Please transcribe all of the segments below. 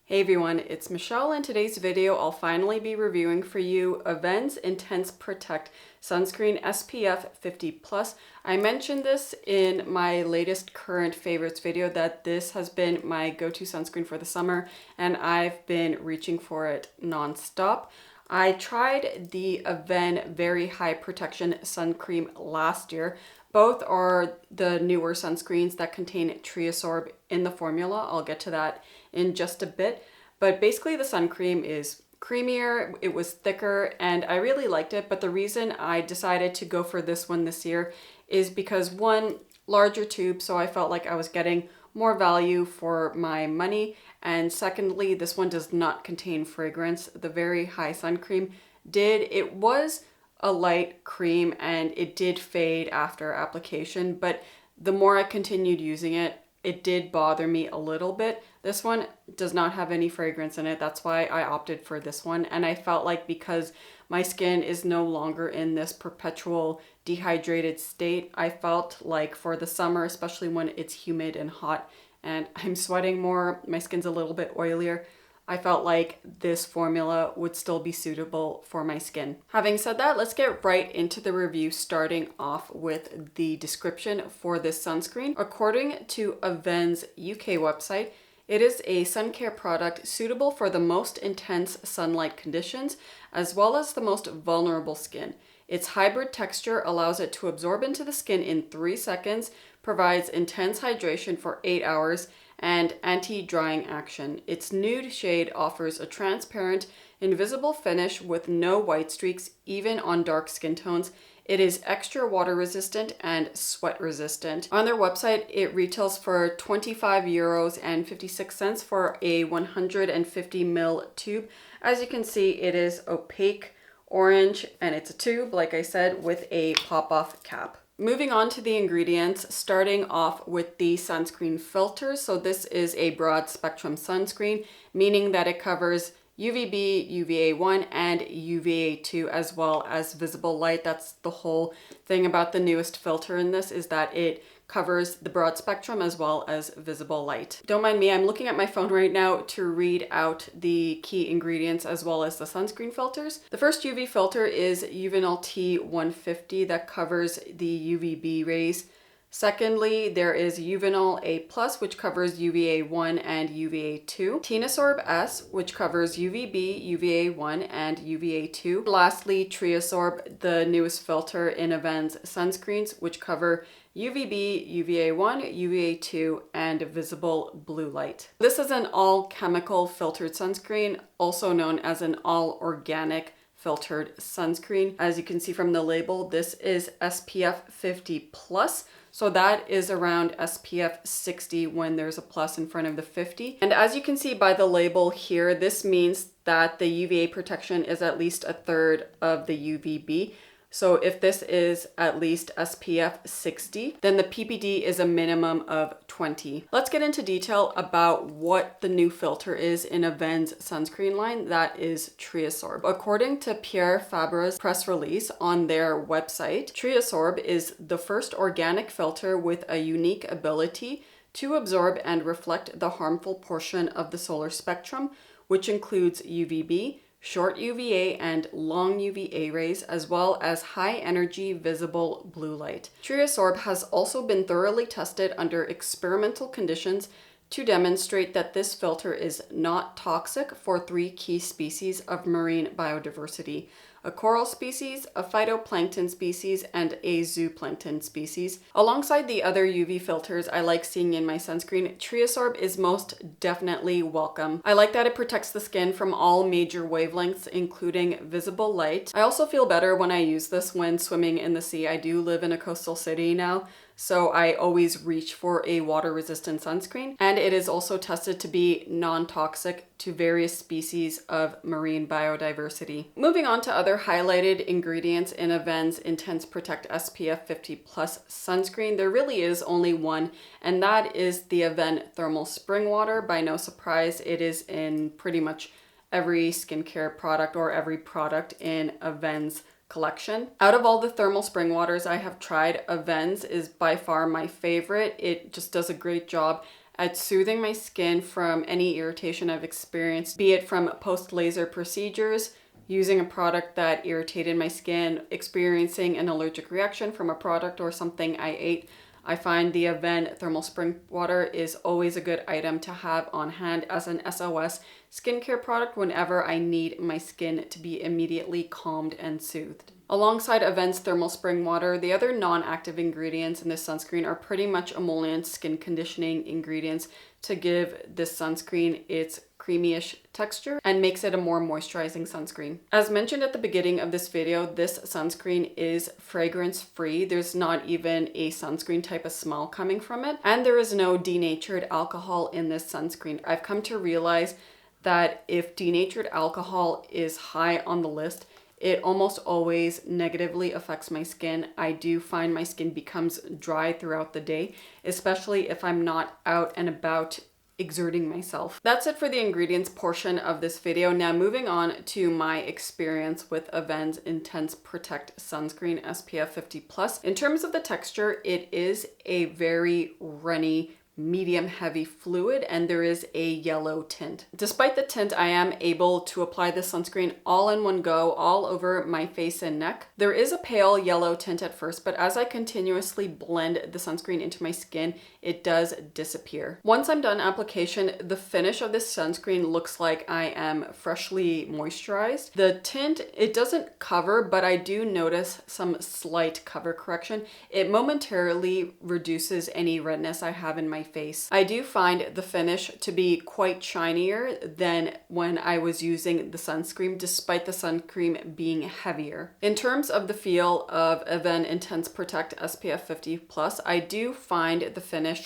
Hey everyone, it's Michelle. In today's video, I'll finally be reviewing for you Avène Intense Protect Sunscreen SPF 50+. I mentioned this in my latest current favorites video that this has been my go-to sunscreen for the summer and I've been reaching for it non-stop. I tried the Avène Very High Protection Sun Cream last year. Both are the newer sunscreens that contain Triasorb in the formula. I'll get to that in just a bit. But basically the sun cream is creamier, it was thicker, and I really liked it. But the reason I decided to go for this one this year is because one, larger tube, so I felt like I was getting more value for my money. And secondly, this one does not contain fragrance. The Very High Sun Cream did. It was a light cream and it did fade after application, but the more I continued using it, it did bother me a little bit. This one does not have any fragrance in it. That's why I opted for this one. And I felt like because my skin is no longer in this perpetual dehydrated state, I felt like for the summer, especially when it's humid and hot and I'm sweating more, my skin's a little bit oilier, I felt like this formula would still be suitable for my skin. Having said that, let's get right into the review, starting off with the description for this sunscreen. According to Avène's UK website, it is a sun care product suitable for the most intense sunlight conditions, as well as the most vulnerable skin. Its hybrid texture allows it to absorb into the skin in 3 seconds, provides intense hydration for 8 hours, and anti-drying action. Its nude shade offers a transparent, invisible finish with no white streaks, even on dark skin tones. It is extra water resistant and sweat resistant. On their website, it retails for €25.56 for a 150 ml tube. As you can see, it is opaque orange and it's a tube, like I said, with a pop-off cap. Moving on to the ingredients, starting off with the sunscreen filter. So this is a broad spectrum sunscreen, meaning that it covers UVB, UVA1, and UVA2, as well as visible light. That's the whole thing about the newest filter in this, is that it covers the broad spectrum as well as visible light. Don't mind me, I'm looking at my phone right now to read out the key ingredients as well as the sunscreen filters. The first UV filter is Uvinol T150 that covers the UVB rays. Secondly, there is Uvinol A+, which covers UVA1 and UVA2. Tinasorb S, which covers UVB, UVA1, and UVA2. Lastly, Triasorb, the newest filter in Avène's sunscreens, which cover UVB, UVA1, UVA2, and visible blue light. This is an all-chemical filtered sunscreen, also known as an all-organic filtered sunscreen. As you can see from the label, this is SPF 50+. So that is around SPF 60 when there's a plus in front of the 50. And as you can see by the label here, this means that the UVA protection is at least a third of the UVB. So if this is at least SPF 60, then the PPD is a minimum of 20. Let's get into detail about what the new filter is in Avène's sunscreen line, that is Triasorb. According to Pierre Fabre's press release on their website, Triasorb is the first organic filter with a unique ability to absorb and reflect the harmful portion of the solar spectrum, which includes UVB, short UVA and long UVA rays, as well as high energy visible blue light. Triasorb has also been thoroughly tested under experimental conditions to demonstrate that this filter is not toxic for 3 key species of marine biodiversity: a coral species, a phytoplankton species, and a zooplankton species. Alongside the other UV filters I like seeing in my sunscreen, Triasorb is most definitely welcome. I like that it protects the skin from all major wavelengths, including visible light. I also feel better when I use this when swimming in the sea. I do live in a coastal city now, so I always reach for a water-resistant sunscreen, and it is also tested to be non-toxic to various species of marine biodiversity. Moving on to other highlighted ingredients in Avène's Intense Protect SPF 50+ sunscreen, there really is only one, and that is the Avène Thermal Spring Water. By no surprise, it is in pretty much every skincare product or every product in Avène's collection. Out of all the thermal spring waters I have tried, Avène's is by far my favorite. It just does a great job at soothing my skin from any irritation I've experienced, be it from post-laser procedures, using a product that irritated my skin, experiencing an allergic reaction from a product or something I ate. I find the Avène Thermal Spring Water is always a good item to have on hand as an SOS skincare product whenever I need my skin to be immediately calmed and soothed. Alongside Avène's Thermal Spring Water, the other non-active ingredients in this sunscreen are pretty much emollient skin conditioning ingredients to give this sunscreen its creamy-ish texture and makes it a more moisturizing sunscreen. As mentioned at the beginning of this video, this sunscreen is fragrance-free. There's not even a sunscreen type of smell coming from it, and there is no denatured alcohol in this sunscreen. I've come to realize that if denatured alcohol is high on the list, it almost always negatively affects my skin. I do find my skin becomes dry throughout the day, especially if I'm not out and about exerting myself. That's it for the ingredients portion of this video. Now moving on to my experience with Avène Intense Protect Sunscreen SPF 50+. In terms of the texture, it is a very runny, medium heavy fluid, and there is a yellow tint. Despite the tint, I am able to apply this sunscreen all in one go, all over my face and neck. There is a pale yellow tint at first, but as I continuously blend the sunscreen into my skin, it does disappear. Once I'm done application, the finish of this sunscreen looks like I am freshly moisturized. The tint, it doesn't cover, but I do notice some slight cover correction. It momentarily reduces any redness I have in my face. I do find the finish to be quite shinier than when I was using the sunscreen, despite the sunscreen being heavier. In terms of the feel of Avène Intense Protect SPF 50+, I do find the finish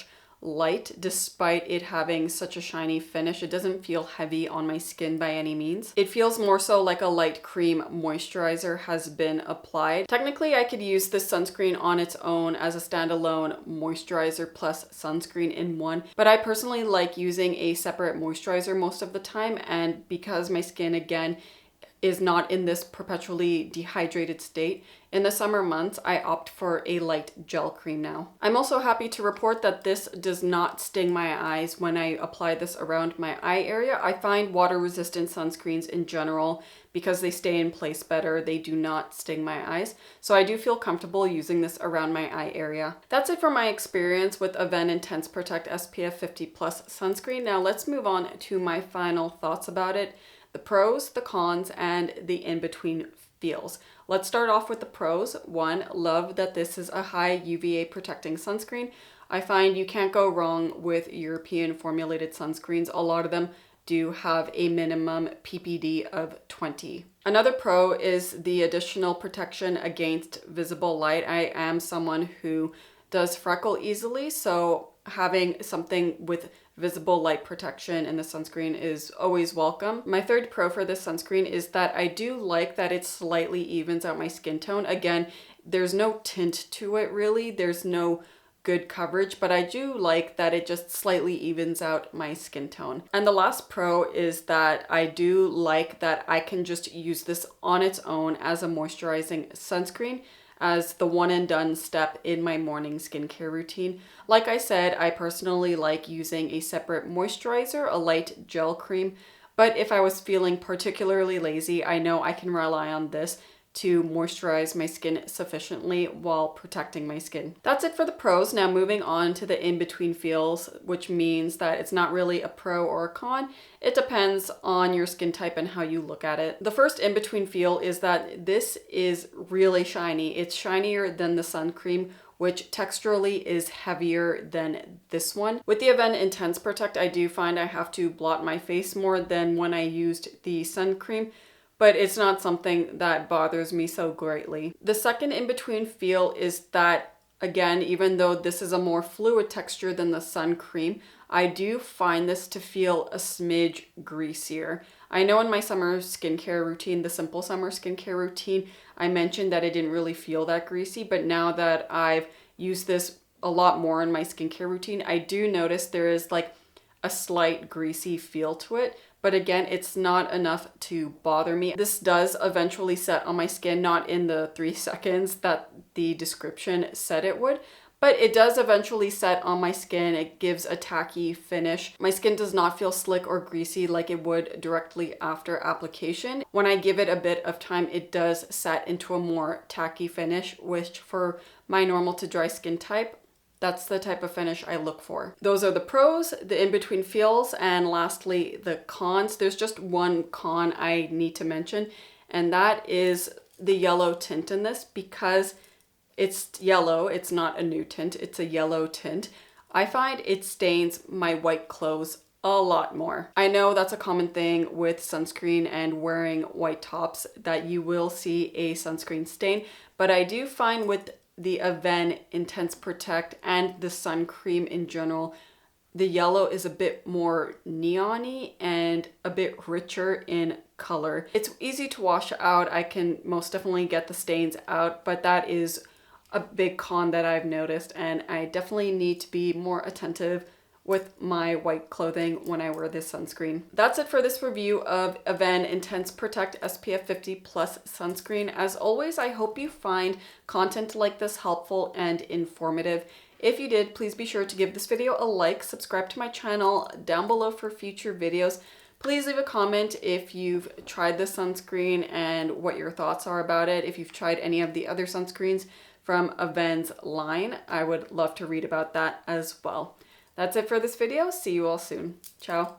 light despite it having such a shiny finish. It doesn't feel heavy on my skin by any means. It feels more so like a light cream moisturizer has been applied. Technically, I could use this sunscreen on its own as a standalone moisturizer plus sunscreen in one, but I personally like using a separate moisturizer most of the time, and because my skin again is not in this perpetually dehydrated state, in the summer months, I opt for a light gel cream now. I'm also happy to report that this does not sting my eyes when I apply this around my eye area. I find water-resistant sunscreens in general, because they stay in place better, they do not sting my eyes. So I do feel comfortable using this around my eye area. That's it for my experience with Avène Intense Protect SPF 50+ sunscreen. Now let's move on to my final thoughts about it. The pros, the cons, and the in-between feels. Let's start off with the pros. One, love that this is a high UVA protecting sunscreen. I find you can't go wrong with European formulated sunscreens. A lot of them do have a minimum PPD of 20. Another pro is the additional protection against visible light. I am someone who does freckle easily, so having something with visible light protection in the sunscreen is always welcome. My third pro for this sunscreen is that I do like that it slightly evens out my skin tone. Again, there's no tint to it really, there's no good coverage, but I do like that it just slightly evens out my skin tone. And the last pro is that I do like that I can just use this on its own as a moisturizing sunscreen, as the one and done step in my morning skincare routine. Like I said, I personally like using a separate moisturizer, a light gel cream, but if I was feeling particularly lazy, I know I can rely on this to moisturize my skin sufficiently while protecting my skin. That's it for the pros. Now moving on to the in-between feels, which means that it's not really a pro or a con. It depends on your skin type and how you look at it. The first in-between feel is that this is really shiny. It's shinier than the sun cream, which texturally is heavier than this one. With the Avène Intense Protect, I do find I have to blot my face more than when I used the sun cream, but it's not something that bothers me so greatly. The second in-between feel is that, again, even though this is a more fluid texture than the sun cream, I do find this to feel a smidge greasier. I know in my summer skincare routine, the simple summer skincare routine, I mentioned that it didn't really feel that greasy, but now that I've used this a lot more in my skincare routine, I do notice there is like a slight greasy feel to it. But again, it's not enough to bother me. This does eventually set on my skin, not in the 3 seconds that the description said it would, but it does eventually set on my skin. It gives a tacky finish. My skin does not feel slick or greasy like it would directly after application. When I give it a bit of time, it does set into a more tacky finish, which for my normal to dry skin type, that's the type of finish I look for. Those are the pros, the in-between feels, and lastly, the cons. There's just one con I need to mention, and that is the yellow tint in this. Because it's yellow, it's not a nude tint, it's a yellow tint. I find it stains my white clothes a lot more. I know that's a common thing with sunscreen and wearing white tops, that you will see a sunscreen stain, but I do find with the Avène Intense Protect and the sun cream in general, the yellow is a bit more neon-y and a bit richer in color. It's easy to wash out. I can most definitely get the stains out, but that is a big con that I've noticed, and I definitely need to be more attentive with my white clothing when I wear this sunscreen. That's it for this review of Avène Intense Protect SPF50 Plus sunscreen. As always, I hope you find content like this helpful and informative. If you did, please be sure to give this video a like, subscribe to my channel down below for future videos. Please leave a comment if you've tried this sunscreen and what your thoughts are about it. If you've tried any of the other sunscreens from Avène's line, I would love to read about that as well. That's it for this video. See you all soon. Ciao.